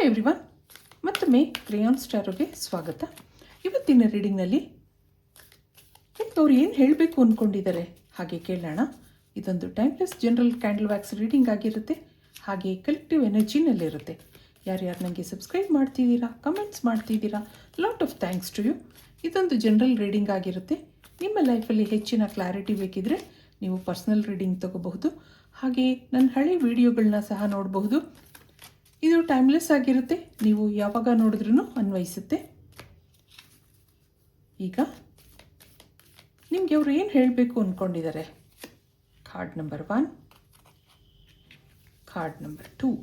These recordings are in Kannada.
ಹಾಯ್ ಎವ್ರಿವನ್, ಮತ್ತೊಮ್ಮೆ ಕ್ರೇಯಾನ್ ಸ್ಟಾರೋಗೆ ಸ್ವಾಗತ. ಇವತ್ತಿನ ರೀಡಿಂಗ್ನಲ್ಲಿ ನಿಮ್ಗೆ ಅವ್ರು ಏನು ಹೇಳಬೇಕು ಅಂದ್ಕೊಂಡಿದ್ದಾರೆ ಹಾಗೆ ಕೇಳೋಣ. ಇದೊಂದು timeless general candle wax reading ಆಗಿರುತ್ತೆ, ಹಾಗೆ ಕಲೆಕ್ಟಿವ್ ಎನರ್ಜಿನಲ್ಲಿರುತ್ತೆ. ಯಾರ್ಯಾರು ನನಗೆ ಸಬ್ಸ್ಕ್ರೈಬ್ ಮಾಡ್ತಿದ್ದೀರಾ, ಕಮೆಂಟ್ಸ್ ಮಾಡ್ತಿದ್ದೀರಾ, lot of thanks to you. ಇದೊಂದು ಜನರಲ್ ರೀಡಿಂಗ್ ಆಗಿರುತ್ತೆ. ನಿಮ್ಮ ಲೈಫಲ್ಲಿ ಹೆಚ್ಚಿನ ಕ್ಲಾರಿಟಿ ಬೇಕಿದ್ದರೆ ನೀವು ಪರ್ಸ್ನಲ್ ರೀಡಿಂಗ್ ತಗೋಬಹುದು. ಹಾಗೆ ನನ್ನ ಹಳೆ ವಿಡಿಯೋಗಳನ್ನ ಸಹ ನೋಡಬಹುದು. ಇದು ಟೈಮ್ಲೆಸ್ ಆಗಿರುತ್ತೆ, ನೀವು ಯಾವಾಗ ನೋಡಿದ್ರೂ ಅನ್ವಯಿಸುತ್ತೆ. ಈಗ ನಿಮಗೆ ಅವರು ಏನು ಹೇಳಬೇಕು ಅಂದ್ಕೊಂಡಿದ್ದಾರೆ. Card number 1, card number 2.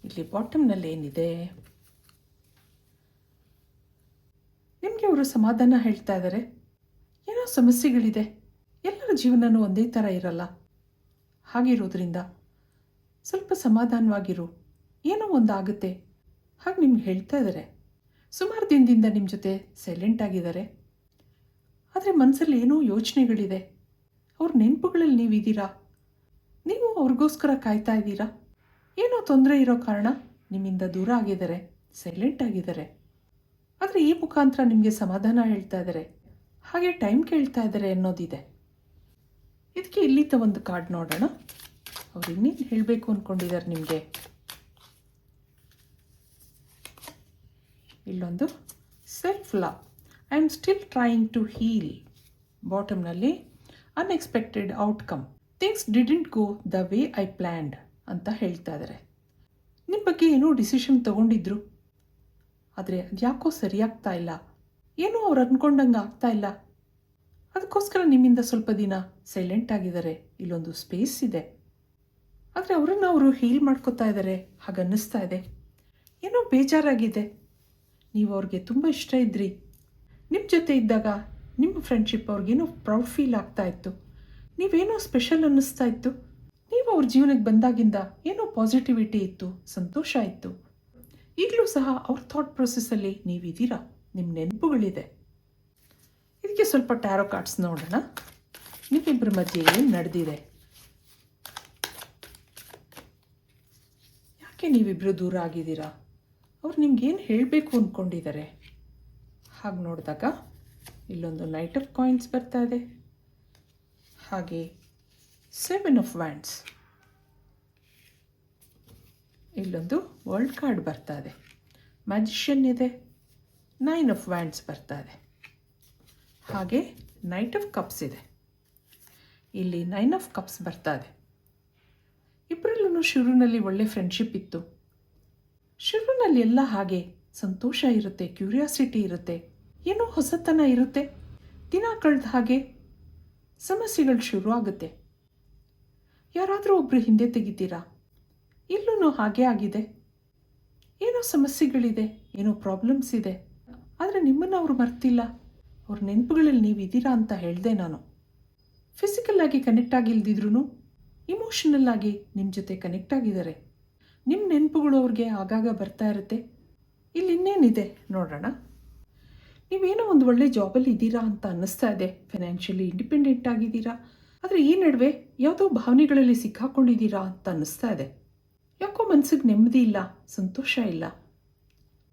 ಇಲ್ಲಿ ಬಾಟಮ್ನಲ್ಲಿ ಏನಿದೆ, ನಿಮಗೆ ಅವರು ಸಮಾಧಾನ ಹೇಳ್ತಾ ಇದ್ದಾರೆ. ಏನೋ ಸಮಸ್ಯೆಗಳಿದೆ, ಎಲ್ಲರ ಜೀವನನೂ ಒಂದೇ ಥರ ಇರಲ್ಲ. ಹಾಗಿರೋದ್ರಿಂದ ಸ್ವಲ್ಪ ಸಮಾಧಾನವಾಗಿರು, ಏನೋ ಒಂದು ಆಗುತ್ತೆ ಹಾಗೆ ನಿಮ್ಗೆ ಹೇಳ್ತಾ ಇದ್ದಾರೆ. ಸುಮಾರು ದಿನದಿಂದ ನಿಮ್ಮ ಜೊತೆ ಸೈಲೆಂಟ್ ಆಗಿದ್ದಾರೆ, ಆದರೆ ಮನಸ್ಸಲ್ಲಿ ಏನೋ ಯೋಚನೆಗಳಿದೆ. ಅವ್ರ ನೆನಪುಗಳಲ್ಲಿ ನೀವಿದ್ದೀರಾ, ನೀವು ಅವ್ರಿಗೋಸ್ಕರ ಕಾಯ್ತಾ ಇದ್ದೀರಾ. ಏನೋ ತೊಂದರೆ ಇರೋ ಕಾರಣ ನಿಮ್ಮಿಂದ ದೂರ ಆಗಿದ್ದಾರೆ, ಸೈಲೆಂಟ್ ಆಗಿದ್ದಾರೆ. ಆದರೆ ಈ ಮುಖಾಂತರ ನಿಮಗೆ ಸಮಾಧಾನ ಹೇಳ್ತಾ ಇದ್ದಾರೆ, ಹಾಗೆ ಟೈಮ್ ಕೇಳ್ತಾ ಇದ್ದಾರೆ ಅನ್ನೋದಿದೆ. ಇದಕ್ಕೆ ಇಲ್ಲಿದ್ದ ಒಂದು ಕಾರ್ಡ್ ನೋಡೋಣ, ಅವ್ರು ಇನ್ನೇನು ಹೇಳಬೇಕು ಅಂದ್ಕೊಂಡಿದ್ದಾರೆ ನಿಮಗೆ. ಇಲ್ಲೊಂದು self love, I am still trying to heal. ಬಾಟಮ್ನಲ್ಲಿ unexpected outcome, things didn't go the way I planned ಅಂತ ಹೇಳ್ತಾ ಇದ್ದಾರೆ. ನಿಮ್ಮ ಬಗ್ಗೆ ಏನೋ ಡಿಸಿಷನ್ ತೊಗೊಂಡಿದ್ರು, ಆದರೆ ಅದು ಯಾಕೋ ಸರಿಯಾಗ್ತಾ ಇಲ್ಲ, ಏನೋ ಅವ್ರು ಅಂದ್ಕೊಂಡಂಗೆ ಆಗ್ತಾ ಇಲ್ಲ. ಅದಕ್ಕೋಸ್ಕರ ನಿಮ್ಮಿಂದ ಸ್ವಲ್ಪ ದಿನ ಸೈಲೆಂಟ್ ಆಗಿದ್ದಾರೆ. ಇಲ್ಲೊಂದು ಸ್ಪೇಸ್ ಇದೆ, ಆದರೆ ಅವರನ್ನು ಅವರು ಹೀಲ್ ಮಾಡ್ಕೋತಾ ಇದ್ದಾರೆ ಹಾಗೆ ಅನ್ನಿಸ್ತಾ ಇದೆ. ಏನೋ ಬೇಜಾರಾಗಿದೆ, ನೀವು ಅವ್ರಿಗೆ ತುಂಬ ಇಷ್ಟ ಇದ್ರಿ. ನಿಮ್ಮ ಜೊತೆ ಇದ್ದಾಗ ನಿಮ್ಮ ಫ್ರೆಂಡ್ಶಿಪ್ ಅವ್ರಿಗೇನೋ ಪ್ರೌಡ್ ಫೀಲ್ ಆಗ್ತಾ ಇತ್ತು, ನೀವೇನೋ ಸ್ಪೆಷಲ್ ಅನ್ನಿಸ್ತಾ ಇತ್ತು. ನೀವು ಅವ್ರ ಜೀವನಕ್ಕೆ ಬಂದಾಗಿಂದ ಏನೋ ಪಾಸಿಟಿವಿಟಿ ಇತ್ತು, ಸಂತೋಷ ಇತ್ತು. ಈಗಲೂ ಸಹ ಅವ್ರ ಥಾಟ್ ಪ್ರೊಸೆಸ್ಸಲ್ಲಿ ನೀವಿದ್ದೀರಾ, ನಿಮ್ಮ ನೆನಪುಗಳಿದೆ. ಇದಕ್ಕೆ ಸ್ವಲ್ಪ ಟ್ಯಾರೋ ಕಾರ್ಡ್ಸ್ ನೋಡೋಣ, ನಿಮ್ಮಿಬ್ಬರ ಮಧ್ಯೆ ಏನು ನಡೆದಿದೆ, ಯಾಕೆ ನೀವಿಬ್ಬರು ದೂರ ಆಗಿದ್ದೀರಾ, ಅವ್ರು ನಿಮ್ಗೇನು ಹೇಳಬೇಕು ಅಂದ್ಕೊಂಡಿದ್ದಾರೆ. ಹಾಗೆ ನೋಡಿದಾಗ ಇಲ್ಲೊಂದು ನೈಟ್ ಆಫ್ ಕಾಯಿನ್ಸ್ ಬರ್ತಾ ಇದೆ, ಹಾಗೆ 7 ಆಫ್ ವ್ಯಾಂಡ್ಸ್, ಇಲ್ಲೊಂದು ವರ್ಲ್ಡ್ ಕಾರ್ಡ್ ಬರ್ತಾ ಇದೆ, ಮ್ಯಾಜಿಷಿಯನ್ ಇದೆ, 9 ಆಫ್ ವ್ಯಾಂಡ್ಸ್ ಬರ್ತಾ ಇದೆ, ಹಾಗೆ ನೈಟ್ ಆಫ್ ಕಪ್ಸ್ ಇದೆ. ಇಲ್ಲಿ 9 ಆಫ್ ಕಪ್ಸ್ ಬರ್ತಾ ಇದೆ. ಇಬ್ಬರಲ್ಲೂ ಶುರುವಿನಲ್ಲಿ ಒಳ್ಳೆ ಫ್ರೆಂಡ್ಶಿಪ್ ಇತ್ತು. ಶುರುವಿನಲ್ಲಿ ಎಲ್ಲ ಹಾಗೆ ಸಂತೋಷ ಇರುತ್ತೆ, ಕ್ಯೂರಿಯಾಸಿಟಿ ಇರುತ್ತೆ, ಏನೋ ಹೊಸತನ ಇರುತ್ತೆ. ದಿನ ಕಳೆದ ಹಾಗೆ ಸಮಸ್ಯೆಗಳು ಶುರು ಆಗುತ್ತೆ. ಯಾರಾದರೂ ಒಬ್ಬರು ಹಿಂದೆ ತೆಗಿತೀರಾ, ಇಲ್ಲೂ ಹಾಗೆ ಆಗಿದೆ. ಏನೋ ಸಮಸ್ಯೆಗಳಿದೆ, ಏನೋ ಪ್ರಾಬ್ಲಮ್ಸ್ ಇದೆ, ಆದರೆ ನಿಮ್ಮನ್ನು ಅವರು ಮರ್ತಿಲ್ಲ. ಅವ್ರ ನೆನಪುಗಳಲ್ಲಿ ನೀವಿದ್ದೀರಾ ಅಂತ ಹೇಳಿದೆ ನಾನು. ಫಿಸಿಕಲ್ ಆಗಿ ಕನೆಕ್ಟ್ ಆಗಿಲ್ದಿದ್ರೂ ಇಮೋಷನಲ್ ಆಗಿ ನಿಮ್ಮ ಜೊತೆ ಕನೆಕ್ಟ್ ಆಗಿದ್ದಾರೆ. ನಿಮ್ಮ ನೆನಪುಗಳು ಅವ್ರಿಗೆ ಆಗಾಗ ಬರ್ತಾ ಇರುತ್ತೆ. ಇಲ್ಲಿ ಇನ್ನೇನಿದೆ ನೋಡೋಣ. ನೀವೇನೋ ಒಂದು ಒಳ್ಳೆ ಜಾಬಲ್ಲಿ ಇದ್ದೀರಾ ಅಂತ ಅನ್ನಿಸ್ತಾ ಇದೆ, ಫೈನಾನ್ಷಿಯಲಿ ಇಂಡಿಪೆಂಡೆಂಟ್ ಆಗಿದ್ದೀರಾ. ಆದರೆ ಈ ನಡುವೆ ಯಾವುದೋ ಭಾವನೆಗಳಲ್ಲಿ ಸಿಕ್ಕಾಕೊಂಡಿದ್ದೀರಾ ಅಂತ ಅನ್ನಿಸ್ತಾ ಇದೆ. ಯಾಕೋ ಮನಸ್ಸಿಗೆ ನೆಮ್ಮದಿ ಇಲ್ಲ, ಸಂತೋಷ ಇಲ್ಲ.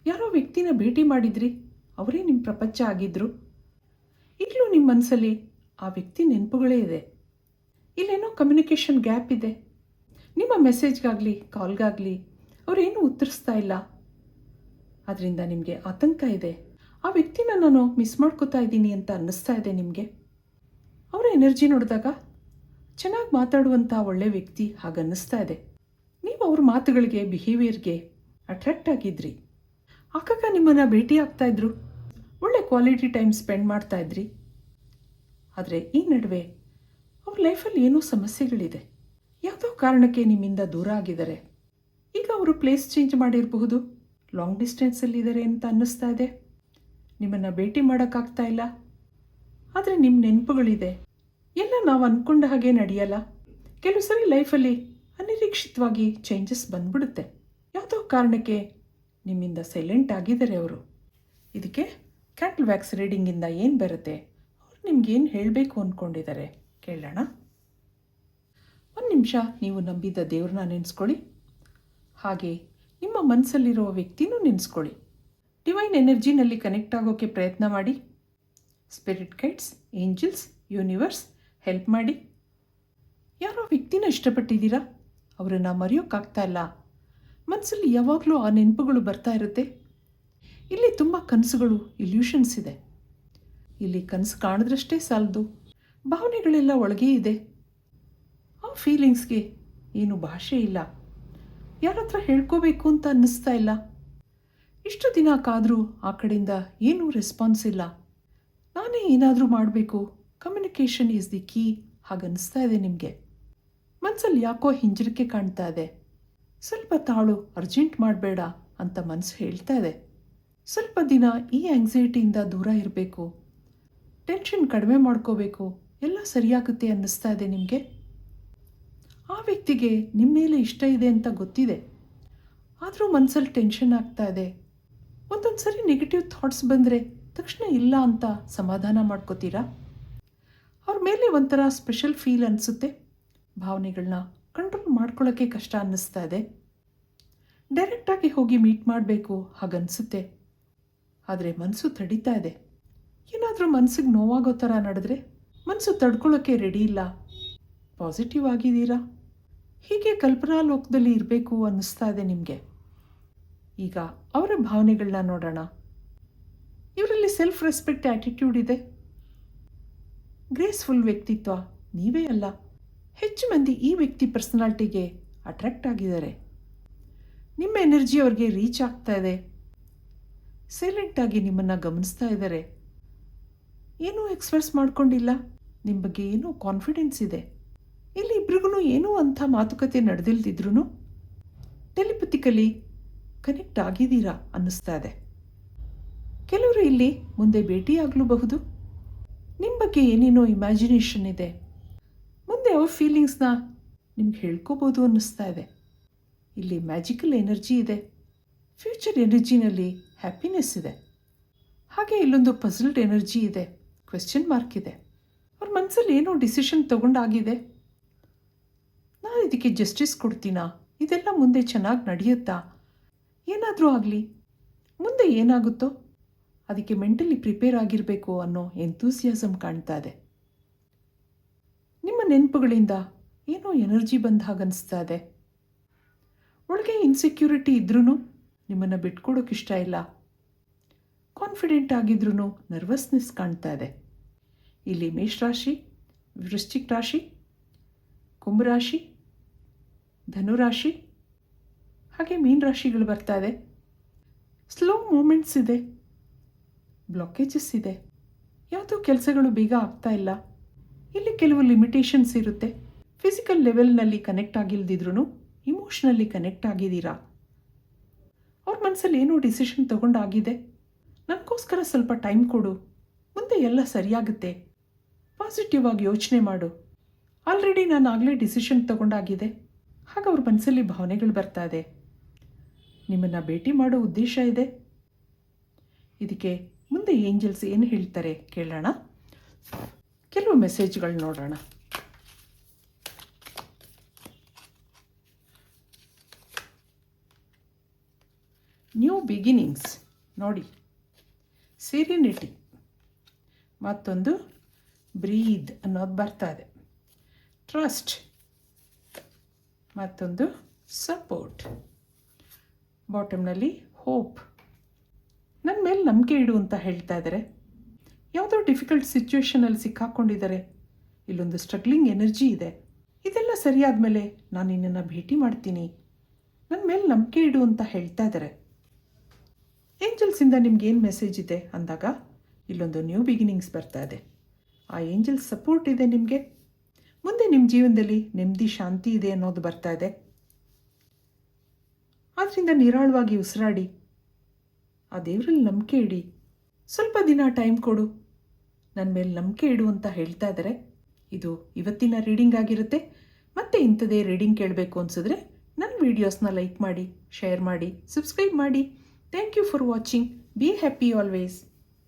ಯಾರೋ ವ್ಯಕ್ತಿನ ಭೇಟಿ ಮಾಡಿದ್ರಿ, ಅವರೇ ನಿಮ್ಮ ಪ್ರಪಂಚ ಆಗಿದ್ದರು. ಈಗಲೂ ನಿಮ್ಮ ಮನಸ್ಸಲ್ಲಿ ಆ ವ್ಯಕ್ತಿ ನೆನಪುಗಳೇ ಇದೆ. ಇಲ್ಲೇನೋ ಕಮ್ಯುನಿಕೇಷನ್ ಗ್ಯಾಪ್ ಇದೆ. ನಿಮ್ಮ ಮೆಸೇಜ್ಗಾಗಲಿ ಕಾಲ್ಗಾಗಲಿ ಅವರೇನೂ ಉತ್ತರಿಸ್ತಾ ಇಲ್ಲ. ಅದರಿಂದ ನಿಮಗೆ ಆತಂಕ ಇದೆ. ಆ ವ್ಯಕ್ತಿನ ನಾನು ಮಿಸ್ ಮಾಡ್ಕೋತಾ ಇದ್ದೀನಿ ಅಂತ ಅನ್ನಿಸ್ತಾ ಇದೆ ನಿಮಗೆ. ಅವರ ಎನರ್ಜಿ ನೋಡಿದಾಗ ಚೆನ್ನಾಗಿ ಮಾತಾಡುವಂಥ ಒಳ್ಳೆ ವ್ಯಕ್ತಿ ಹಾಗೆ ಅನ್ನಿಸ್ತಾ ಇದೆ. ನೀವು ಅವ್ರ ಮಾತುಗಳಿಗೆ, ಬಿಹೇವಿಯರ್ಗೆ ಅಟ್ರಾಕ್ಟ್ ಆಗಿದ್ರಿ. ಆಗಾಗ ನಿಮ್ಮನ್ನು ಭೇಟಿ ಆಗ್ತಾಯಿದ್ರು, ಒಳ್ಳೆ ಕ್ವಾಲಿಟಿ ಟೈಮ್ ಸ್ಪೆಂಡ್ ಮಾಡ್ತಾಯಿದ್ರಿ. ಆದರೆ ಈ ನಡುವೆ ಅವ್ರ ಲೈಫಲ್ಲಿ ಏನೋ ಸಮಸ್ಯೆಗಳಿದೆ. ಯಾವುದೋ ಕಾರಣಕ್ಕೆ ನಿಮ್ಮಿಂದ ದೂರ ಆಗಿದ್ದಾರೆ. ಈಗ ಅವರು ಪ್ಲೇಸ್ ಚೇಂಜ್ ಮಾಡಿರಬಹುದು, ಲಾಂಗ್ ಡಿಸ್ಟೆನ್ಸಲ್ಲಿದ್ದಾರೆ ಅಂತ ಅನ್ನಿಸ್ತಾ ಇದೆ. ನಿಮ್ಮನ್ನು ಭೇಟಿ ಮಾಡೋಕ್ಕಾಗ್ತಾ ಇಲ್ಲ, ಆದರೆ ನಿಮ್ಮ ನೆನಪುಗಳಿದೆ. ಎಲ್ಲ ನಾವು ಅಂದ್ಕೊಂಡ ಹಾಗೆ ನಡೆಯಲ್ಲ. ಕೆಲವು ಸರಿ ಲೈಫಲ್ಲಿ ಅನಿರೀಕ್ಷಿತವಾಗಿ ಚೇಂಜಸ್ ಬಂದ್ಬಿಡುತ್ತೆ. ಯಾವುದೋ ಕಾರಣಕ್ಕೆ ನಿಮ್ಮಿಂದ ಸೈಲೆಂಟ್ ಆಗಿದ್ದಾರೆ ಅವರು. ಇದಕ್ಕೆ ಕ್ಯಾಂಡಲ್ ವ್ಯಾಕ್ಸ್ ರೀಡಿಂಗಿಂದ ಏನು ಬರುತ್ತೆ, ಅವ್ರು ನಿಮ್ಗೇನು ಹೇಳಬೇಕು ಅಂದ್ಕೊಂಡಿದ್ದಾರೆ ಕೇಳೋಣ. ಒಂದು ನಿಮಿಷ ನೀವು ನಂಬಿದ್ದ ದೇವ್ರನ್ನ ನೆನೆಸ್ಕೊಳ್ಳಿ. ಹಾಗೆ ನಿಮ್ಮ ಮನಸ್ಸಲ್ಲಿರೋ ವ್ಯಕ್ತಿನೂ ನೆನೆಸ್ಕೊಳ್ಳಿ. ಡಿವೈನ್ ಎನರ್ಜಿನಲ್ಲಿ ಕನೆಕ್ಟ್ ಆಗೋಕ್ಕೆ ಪ್ರಯತ್ನ ಮಾಡಿ. Spirit guides, angels, universe help ಮಾಡಿ. ಯಾರೋ ವ್ಯಕ್ತಿನ ಇಷ್ಟಪಟ್ಟಿದ್ದೀರಾ, ಅವರನ್ನು ಮರೆಯೋಕ್ಕಾಗ್ತಾ ಇಲ್ಲ. ಮನಸ್ಸಲ್ಲಿ ಯಾವಾಗಲೂ ಆ ನೆನಪುಗಳು ಬರ್ತಾ ಇರುತ್ತೆ. ಇಲ್ಲಿ ತುಂಬ ಕನಸುಗಳು, ಇಲ್ಯೂಷನ್ಸ್ ಇದೆ. ಇಲ್ಲಿ ಕನಸು ಕಾಣಿದ್ರಷ್ಟೇ ಸಾಲದು, ಭಾವನೆಗಳೆಲ್ಲ ಒಳಗೇ ಇದೆ. ಆ ಫೀಲಿಂಗ್ಸ್ಗೆ ಏನು ಭಾಷೆ ಇಲ್ಲ, ಯಾರ ಹತ್ರ ಹೇಳ್ಕೋಬೇಕು ಅಂತ ಅನ್ನಿಸ್ತಾ ಇಲ್ಲ. ಇಷ್ಟು ದಿನ ಕಾದರೂ ಆ ಕಡೆಯಿಂದ ಏನೂ ರೆಸ್ಪಾನ್ಸ್ ಇಲ್ಲ. ನಾನೇ ಏನಾದರೂ ಮಾಡಬೇಕು, ಕಮ್ಯುನಿಕೇಷನ್ ಈಸ್ ದಿ ಕೀ ಹಾಗನ್ನಿಸ್ತಾ ಇದೆ ನಿಮಗೆ. ಮನಸ್ಸಲ್ಲಿ ಯಾಕೋ ಹಿಂಜರಿಕೆ ಕಾಣ್ತಾ ಇದೆ. ಸ್ವಲ್ಪ ತಾಳು, ಅರ್ಜೆಂಟ್ ಮಾಡಬೇಡ ಅಂತ ಮನಸ್ಸು ಹೇಳ್ತಾ ಇದೆ. ಸ್ವಲ್ಪ ದಿನ ಈ ಆಂಗ್ಸೈಟಿಯಿಂದ ದೂರ ಇರಬೇಕು, ಟೆನ್ಷನ್ ಕಡಿಮೆ ಮಾಡ್ಕೋಬೇಕು, ಎಲ್ಲ ಸರಿಯಾಗುತ್ತೆ ಅನ್ನಿಸ್ತಾ ಇದೆ ನಿಮಗೆ. ಆ ವ್ಯಕ್ತಿಗೆ ನಿಮ್ಮ ಮೇಲೆ ಇಷ್ಟ ಇದೆ ಅಂತ ಗೊತ್ತಿದೆ, ಆದರೂ ಮನಸ್ಸಲ್ಲಿ ಟೆನ್ಷನ್ ಆಗ್ತಾ ಇದೆ. ಒಂದೊಂದು ಸರಿ ನೆಗೆಟಿವ್ ಥಾಟ್ಸ್ ಬಂದರೆ ತಕ್ಷಣ ಇಲ್ಲ ಅಂತ ಸಮಾಧಾನ ಮಾಡ್ಕೋತೀರಾ. ಅವ್ರ ಮೇಲೆ ಒಂಥರ ಸ್ಪೆಷಲ್ ಫೀಲ್ ಅನಿಸುತ್ತೆ. ಭಾವನೆಗಳನ್ನ ಕಂಟ್ರೋಲ್ ಮಾಡ್ಕೊಳ್ಳೋಕ್ಕೆ ಕಷ್ಟ ಅನ್ನಿಸ್ತಾ ಇದೆ. ಡೈರೆಕ್ಟಾಗಿ ಹೋಗಿ ಮೀಟ್ ಮಾಡಬೇಕು ಹಾಗನ್ನಿಸುತ್ತೆ, ಆದರೆ ಮನಸ್ಸು ತಡೀತಾ ಇದೆ. ಏನಾದರೂ ಮನಸ್ಸಿಗೆ ನೋವಾಗೋ ಥರ ನಡೆದ್ರೆ ಮನಸ್ಸು ತಡ್ಕೊಳ್ಳೋಕ್ಕೆ ರೆಡಿ ಇಲ್ಲ. ಪಾಸಿಟಿವ್ ಆಗಿದ್ದೀರಾ, ಹೀಗೆ ಕಲ್ಪನಾ ಲೋಕದಲ್ಲಿ ಇರಬೇಕು ಅನ್ನಿಸ್ತಾ ಇದೆ ನಿಮಗೆ. ಈಗ ಅವರ ಭಾವನೆಗಳನ್ನ ನೋಡೋಣ. ಇವರಲ್ಲಿ ಸೆಲ್ಫ್ ರೆಸ್ಪೆಕ್ಟ್ ಆ್ಯಟಿಟ್ಯೂಡ್ ಇದೆ. ಗ್ರೇಸ್ಫುಲ್ ವ್ಯಕ್ತಿತ್ವ ನೀವೇ ಅಲ್ಲ. ಹೆಚ್ಚು ಮಂದಿ ಈ ವ್ಯಕ್ತಿ ಪರ್ಸನಾಲಿಟಿಗೆ ಅಟ್ರ್ಯಾಕ್ಟ್ ಆಗಿದ್ದಾರೆ. ನಿಮ್ಮ ಎನರ್ಜಿ ಅವ್ರಿಗೆ ರೀಚ್ ಆಗ್ತಾ ಇದೆ. ಸೈಲೆಂಟಾಗಿ ನಿಮ್ಮನ್ನು ಗಮನಿಸ್ತಾ ಇದ್ದಾರೆ. ಏನೂ ಎಕ್ಸ್ಪ್ರೆಸ್ ಮಾಡ್ಕೊಂಡಿಲ್ಲ, ನಿಮ್ಮ ಬಗ್ಗೆ ಏನೂ ಕಾನ್ಫಿಡೆನ್ಸ್ ಇದೆ. ಇಲ್ಲಿ ಇಬ್ರಿಗೂ ಏನೂ ಅಂಥ ಮಾತುಕತೆ ನಡೆದಿಲ್ದಿದ್ರೂ ಟೆಲಿಪತಿಕಲಿ ಕನೆಕ್ಟ್ ಆಗಿದ್ದೀರಾ ಅನ್ನಿಸ್ತಾ ಇದೆ. ಕೆಲವರು ಇಲ್ಲಿ ಮುಂದೆ ಭೇಟಿಯಾಗಲೂಬಹುದು. ನಿಮ್ಮ ಬಗ್ಗೆ ಏನೇನೋ ಇಮ್ಯಾಜಿನೇಷನ್ ಇದೆ. ಮುಂದೆ ಅವ್ರ ಫೀಲಿಂಗ್ಸ್ನ ನಿಮ್ಗೆ ಹೇಳ್ಕೋಬೋದು ಅನ್ನಿಸ್ತಾ ಇದೆ. ಇಲ್ಲಿ ಮ್ಯಾಜಿಕಲ್ ಎನರ್ಜಿ ಇದೆ. ಫ್ಯೂಚರ್ ಎನರ್ಜಿನಲ್ಲಿ ಹ್ಯಾಪಿನೆಸ್ ಇದೆ. ಹಾಗೆ ಇಲ್ಲೊಂದು ಪಝಲ್ಡ್ ಎನರ್ಜಿ ಇದೆ, ಕ್ವೆಶ್ಚನ್ ಮಾರ್ಕ್ ಇದೆ. ಅವ್ರ ಮನಸ್ಸಲ್ಲಿ ಏನೋ ಡಿಸಿಷನ್ ತೊಗೊಂಡಾಗಿದೆ. ನಾನು ಇದಕ್ಕೆ ಜಸ್ಟಿಸ್ ಕೊಡ್ತೀನಾ, ಇದೆಲ್ಲ ಮುಂದೆ ಚೆನ್ನಾಗಿ ನಡೆಯುತ್ತಾ, ಏನಾದರೂ ಆಗಲಿ, ಮುಂದೆ ಏನಾಗುತ್ತೋ ಅದಕ್ಕೆ ಮೆಂಟಲಿ ಪ್ರಿಪೇರ್ ಆಗಿರಬೇಕು ಅನ್ನೋ ಎಂತೂಸಿಯಾಸಮ್ ಕಾಣ್ತಾ ಇದೆ. ನಿಮ್ಮ ನೆನಪುಗಳಿಂದ ಏನೋ ಎನರ್ಜಿ ಬಂದ ಹಾಗನ್ನಿಸ್ತಾ ಇದೆ. ಒಳಗೆ ಇನ್ಸೆಕ್ಯೂರಿಟಿ ಇದ್ರೂ ನಿಮ್ಮನ್ನು ಬಿಟ್ಕೊಡೋಕ್ಕಿಷ್ಟ ಇಲ್ಲ. ಕಾನ್ಫಿಡೆಂಟ್ ಆಗಿದ್ರೂ ನರ್ವಸ್ನೆಸ್ ಕಾಣ್ತಾ ಇದೆ. ಇಲ್ಲಿ ಮೇಷರಾಶಿ, ವೃಶ್ಚಿಕ ರಾಶಿ, ಕುಂಭರಾಶಿ, ಧನುರಾಶಿ ಹಾಗೆ ಮೀನ ರಾಶಿಗಳು ಬರ್ತಾ ಇದೆ. ಸ್ಲೋ ಮೂಮೆಂಟ್ಸ್ ಇದೆ, ಬ್ಲಾಕೇಜಸ್ ಇದೆ. ಯಾವುದೋ ಕೆಲಸಗಳು ಬೇಗ ಆಗ್ತಾ ಇಲ್ಲ. ಇಲ್ಲಿ ಕೆಲವು ಲಿಮಿಟೇಷನ್ಸ್ ಇರುತ್ತೆ. ಫಿಸಿಕಲ್ ಲೆವೆಲ್ನಲ್ಲಿ ಕನೆಕ್ಟ್ ಆಗಿಲ್ದಿದ್ರೂ ಇಮೋಷ್ನಲ್ಲಿ ಕನೆಕ್ಟ್ ಆಗಿದ್ದೀರಾ. ಅವ್ರ ಮನಸ್ಸಲ್ಲಿ ಏನೋ ಡಿಸಿಷನ್ ತೊಗೊಂಡಾಗಿದೆ. ನನಗೋಸ್ಕರ ಸ್ವಲ್ಪ ಟೈಮ್ ಕೊಡು, ಮುಂದೆ ಎಲ್ಲ ಸರಿಯಾಗುತ್ತೆ, ಪಾಸಿಟಿವ್ ಆಗಿ ಯೋಚನೆ ಮಾಡು, ಆಲ್ರೆಡಿ ನಾನು ಆಗಲೇ ಡಿಸಿಷನ್ ತೊಗೊಂಡಾಗಿದೆ. ಹಾಗೆ ಅವ್ರ ಮನಸ್ಸಲ್ಲಿ ಭಾವನೆಗಳು ಬರ್ತಾ ಇದೆ. ನಿಮ್ಮನ್ನು ಭೇಟಿ ಮಾಡೋ ಉದ್ದೇಶ ಇದೆ. ಇದಕ್ಕೆ ಮುಂದೆ ಏಂಜಲ್ಸ್ ಏನು ಹೇಳ್ತಾರೆ ಕೇಳೋಣ. ಕೆಲವು ಮೆಸೇಜ್ಗಳು ನೋಡೋಣ. ನ್ಯೂ ಬಿಗಿನಿಂಗ್ಸ್ ನೋಡಿ, ಸೀರಿನಿಟಿ, ಮತ್ತೊಂದು ಬ್ರೀದ್ ಅನ್ನೋದು ಬರ್ತಾ ಇದೆ. ಟ್ರಸ್ಟ್, ಮತ್ತೊಂದು ಸಪೋರ್ಟ್, ಬಾಟಮ್ನಲ್ಲಿ ಹೋಪ್. ನನ್ನ ಮೇಲೆ ನಂಬಿಕೆ ಇಡು ಅಂತ ಹೇಳ್ತಾ ಇದ್ದಾರೆ. ಯಾವುದೋ ಡಿಫಿಕಲ್ಟ್ ಸಿಚುವೇಷನಲ್ಲಿ ಸಿಕ್ಕಾಕ್ಕೊಂಡಿದ್ದಾರೆ. ಇಲ್ಲೊಂದು ಸ್ಟ್ರಗ್ಲಿಂಗ್ ಎನರ್ಜಿ ಇದೆ. ಇದೆಲ್ಲ ಸರಿಯಾದ ಮೇಲೆ ನಾನು ನಿನ್ನನ್ನು ಭೇಟಿ ಮಾಡ್ತೀನಿ, ನನ್ನ ಮೇಲೆ ನಂಬಿಕೆ ಇಡು ಅಂತ ಹೇಳ್ತಾ ಇದ್ದಾರೆ. ಏಂಜಲ್ಸಿಂದ ನಿಮ್ಗೇನು ಮೆಸೇಜ್ ಇದೆ ಅಂದಾಗ ಇಲ್ಲೊಂದು ನ್ಯೂ ಬಿಗಿನಿಂಗ್ಸ್ ಬರ್ತಾ ಇದೆ. ಆ ಏಂಜಲ್ಸ್ ಸಪೋರ್ಟ್ ಇದೆ ನಿಮಗೆ. ಮುಂದೆ ನಿಮ್ಮ ಜೀವನದಲ್ಲಿ ನೆಮ್ಮದಿ, ಶಾಂತಿ ಇದೆ ಅನ್ನೋದು ಬರ್ತಾ ಇದೆ. ಆದ್ದರಿಂದ ನಿರಾಳವಾಗಿ ಉಸಿರಾಡಿ, ಆ ದೇವರಲ್ಲಿ ನಂಬಿಕೆ ಇಡಿ, ಸ್ವಲ್ಪ ದಿನ ಟೈಮ್ ಕೊಡು, ನನ್ನ ಮೇಲೆ ನಂಬಿಕೆ ಇಡು ಅಂತ ಹೇಳ್ತಾ ಇದ್ದಾರೆ. ಇದು ಇವತ್ತಿನ ರೀಡಿಂಗ್ ಆಗಿರುತ್ತೆ. ಮತ್ತೆ ಇಂಥದೇ ರೀಡಿಂಗ್ ಕೇಳಬೇಕು ಅನಿಸಿದ್ರೆ ನನ್ನ ವೀಡಿಯೋಸ್ನ ಲೈಕ್ ಮಾಡಿ, ಶೇರ್ ಮಾಡಿ, ಸಬ್ಸ್ಕ್ರೈಬ್ ಮಾಡಿ. Thank you for watching. Be happy always.